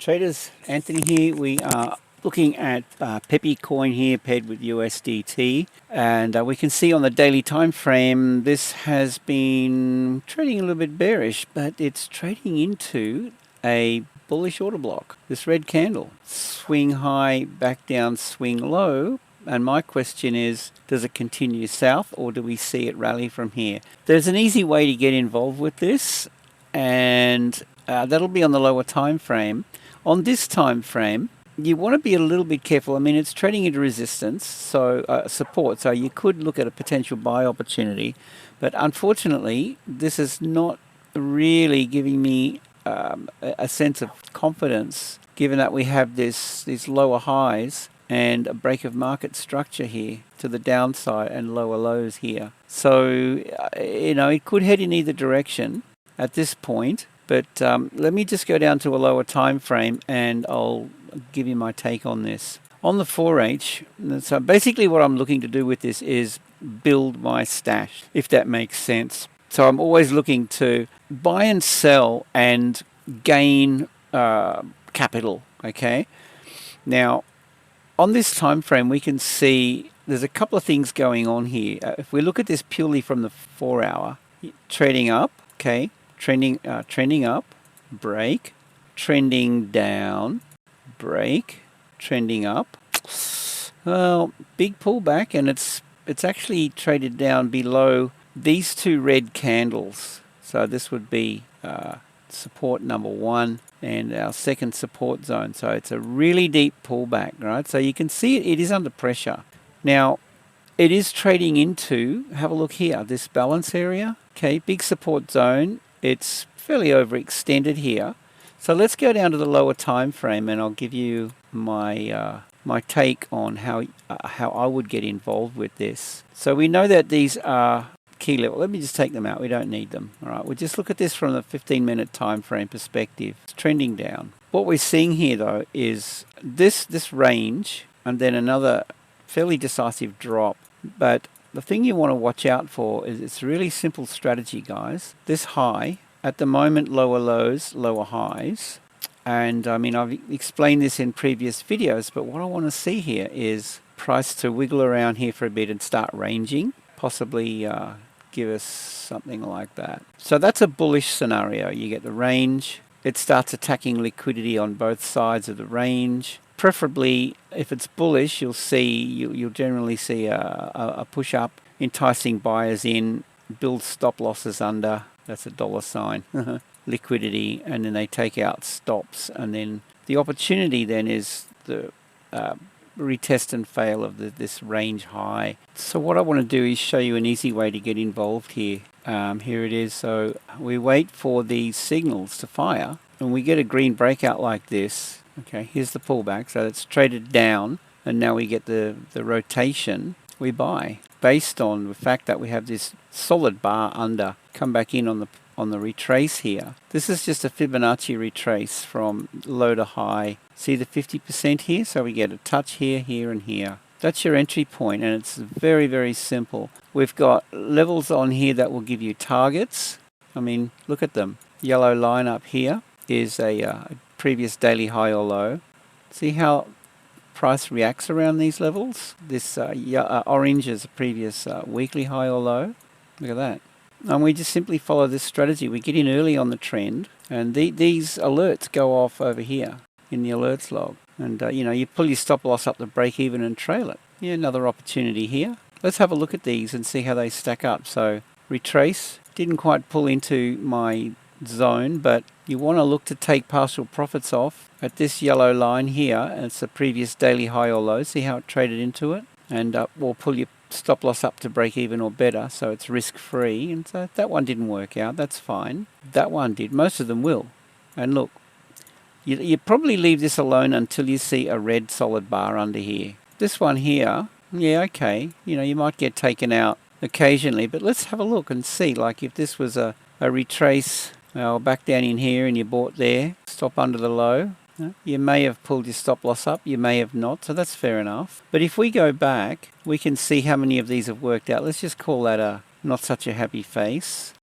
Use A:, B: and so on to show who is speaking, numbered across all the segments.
A: Traders, Anthony here. We are looking at PEPE coin here paired with USDT, and we can see on the daily time frame this has been trading a little bit bearish, but it's trading into a bullish order block. This red candle, swing high, back down, swing low. And my question is, does it continue south or do we see it rally from here? There's an easy way to get involved with this, and that'll be on the lower time frame. On this time frame, you want to be a little bit careful. I mean, it's trading into resistance, so support. So you could look at a potential buy opportunity, but unfortunately, this is not really giving me a sense of confidence, given that we have these lower highs and a break of market structure here to the downside and lower lows here. So, it could head in either direction at this point. But let me just go down to a lower time frame and I'll give you my take on this. On the 4H, so basically what I'm looking to do with this is build my stash, if that makes sense. So I'm always looking to buy and sell and gain capital, okay? Now, on this time frame, we can see there's a couple of things going on here. If we look at this purely from the 4 hour, trading up, okay? Trending up, break, trending down, break, trending up. Well, big pullback, and it's actually traded down below these two red candles. So this would be support number 1 and our second support zone. So it's a really deep pullback, right? So you can see it is under pressure. Now, it is trading into, have a look here, this balance area. Okay, big support zone. It's fairly overextended here. So let's go down to the lower time frame and I'll give you my my take on how I would get involved with this. So we know that these are key level. Let me just take them out. We don't need them. All right, we'll just look at this from the 15-minute time frame perspective. It's trending down. What we're seeing here though is this range and then another fairly decisive drop. But the thing you want to watch out for is it's a really simple strategy, guys. This high, at the moment, lower lows, lower highs. And I mean, I've explained this in previous videos, but what I want to see here is price to wiggle around here for a bit and start ranging, possibly give us something like that. So that's a bullish scenario. You get the range. It starts attacking liquidity on both sides of the range. Preferably, if it's bullish, you'll generally see a push up, enticing buyers in, build stop losses under. That's a dollar sign, liquidity, and then they take out stops. And then the opportunity then is the retest and fail of this range high. So what I want to do is show you an easy way to get involved here. Here it is. So we wait for these signals to fire, and we get a green breakout like this. Okay, here's the pullback. So it's traded down, and now we get the rotation. We buy based on the fact that we have this solid bar under. Come back in on the retrace here. This is just a Fibonacci retrace from low to high. See the 50% here? So we get a touch here, here, and here. That's your entry point, and it's very, very simple. We've got levels on here that will give you targets. I mean, look at them. Yellow line up here is a previous daily high or low. See how price reacts around these levels? This orange is a previous weekly high or low. Look at that. And we just simply follow this strategy. We get in early on the trend, and these alerts go off over here in the alerts log. And you pull your stop loss up to break even and trail it. Yeah, another opportunity here. Let's have a look at these and see how they stack up. So retrace, didn't quite pull into my zone, but you want to look to take partial profits off at this yellow line here, and it's the previous daily high or low. See how it traded into it, and we'll pull your stop loss up to break even or better, so it's risk free. And so that one didn't work out, that's fine. That one did. Most of them will. And look, you probably leave this alone until you see a red solid bar under here. This one here, yeah, okay, you might get taken out occasionally, but let's have a look and see, like if this was a retrace. Back down in here and you bought there, stop under the low. You may have pulled your stop loss up, you may have not, so that's fair enough. But if we go back, we can see how many of these have worked out. Let's just call that a not such a happy face.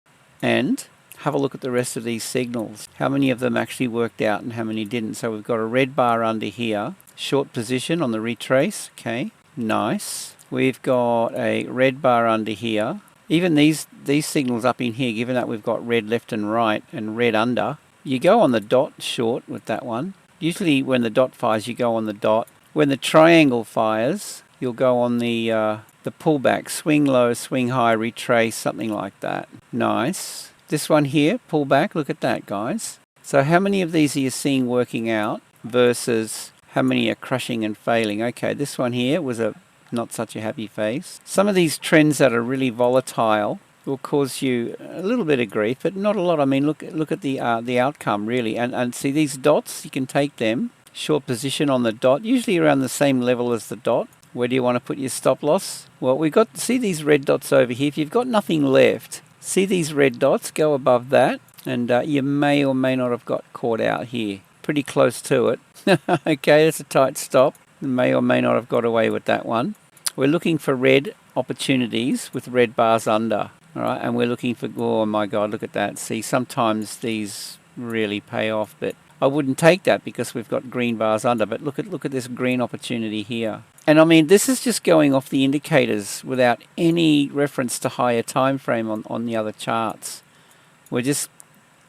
A: And have a look at the rest of these signals. How many of them actually worked out and how many didn't? So we've got a red bar under here, short position on the retrace. Okay, nice. We've got a red bar under here. Even these signals up in here, given that we've got red left and right and red under, you go on the dot short with that one. Usually when the dot fires, you go on the dot. When the triangle fires, you'll go on the pullback, swing low, swing high, retrace, something like that. Nice. This one here, pullback, look at that, guys. So how many of these are you seeing working out versus how many are crushing and failing? Okay, this one here was a not such a happy face. Some of these trends that are really volatile will cause you a little bit of grief, but not a lot. I mean, look at the outcome really, and see these dots. You can take them short position on the dot, usually around the same level as the dot. Where do you want to put your stop loss? Well, we've got see these red dots over here. If you've got nothing left, see these red dots, go above that, and you may or may not have got caught out here. Pretty close to it. Okay, that's a tight stop. May or may not have got away with that one. We're looking for red opportunities with red bars under. All right, and we're looking for, oh my God, look at that. See, sometimes these really pay off, but I wouldn't take that because we've got green bars under. But look at this green opportunity here. And I mean, this is just going off the indicators without any reference to higher time frame on the other charts. We're just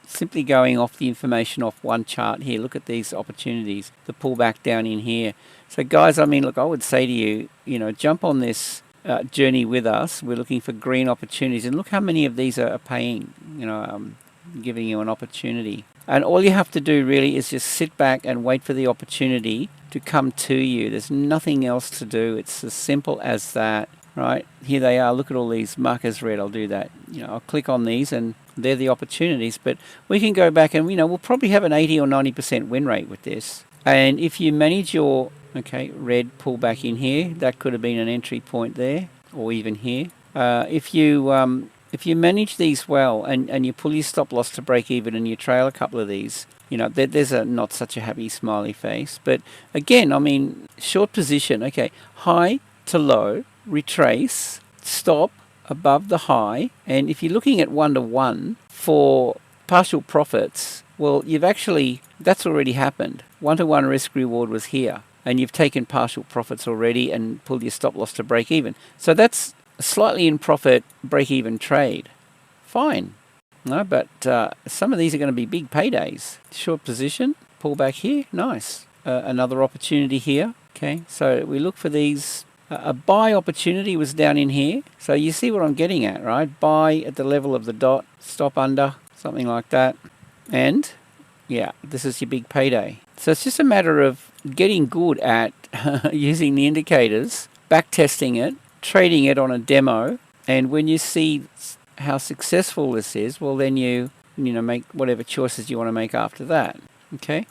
A: simply going off the information off one chart here. Look at these opportunities, the pullback down in here. So guys, I mean, look, I would say to you, jump on this journey with us. We're looking for green opportunities, and look how many of these are paying, giving you an opportunity. And all you have to do really is just sit back and wait for the opportunity to come to you. There's nothing else to do. It's as simple as that, right? Here they are. Look at all these markers red. I'll do that. I'll click on these and they're the opportunities, but we can go back and, we'll probably have an 80 or 90% win rate with this. And if you manage your, red pullback in here, that could have been an entry point there, or even here. If you manage these well and you pull your stop loss to break even and you trail a couple of these, there's a not such a happy smiley face. But again, I mean, short position, high to low, retrace, stop above the high, and if you're looking at 1-to-1 for partial profits, well, that's already happened. 1-to-1 risk reward was here, and you've taken partial profits already and pulled your stop loss to break even. So that's a slightly in profit break even trade. Fine. No, but some of these are going to be big paydays. Short position, pull back here, nice. Another opportunity here. Okay, so we look for these. A buy opportunity was down in here. So you see what I'm getting at, right? Buy at the level of the dot, stop under, something like that. And yeah, this is your big payday. So it's just a matter of getting good at using the indicators, back testing it, trading it on a demo. And when you see how successful this is, well, then you make whatever choices you want to make after that. Okay?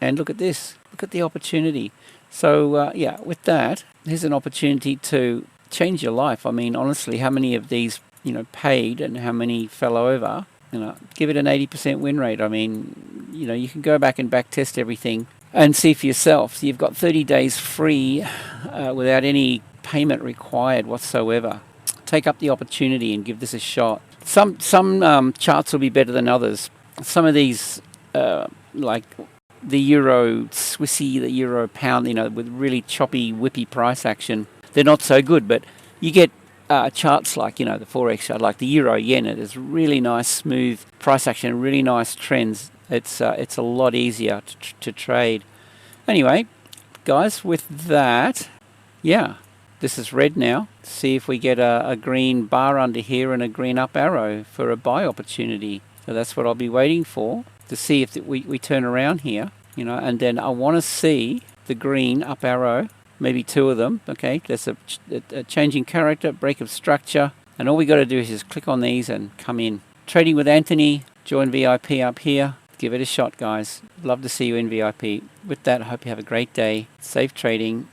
A: And look at this. Look at the opportunity. So yeah, with that, here's an opportunity to change your life. I mean, honestly, how many of these, paid and how many fell over? Give it an 80% win rate. I mean, you can go back and back test everything and see for yourself. So you've got 30 days free without any payment required whatsoever. Take up the opportunity and give this a shot. Some charts will be better than others. Some of these, like the Euro Swissy, the Euro Pound, with really choppy, whippy price action, they're not so good. But you get charts like, the Forex chart, like the Euro Yen. It is really nice, smooth price action, really nice trends. It's a lot easier to trade. Anyway, guys, with that, yeah, this is red now. See if we get a green bar under here and a green up arrow for a buy opportunity. So that's what I'll be waiting for, to see if we turn around here, and then I want to see the green up arrow, maybe two of them. Okay, there's a changing character, break of structure, and all we got to do is just click on these and come in. Trading with Anthony, join VIP up here. Give it a shot, guys. Love to see you in VIP. With that, I hope you have a great day. Safe trading.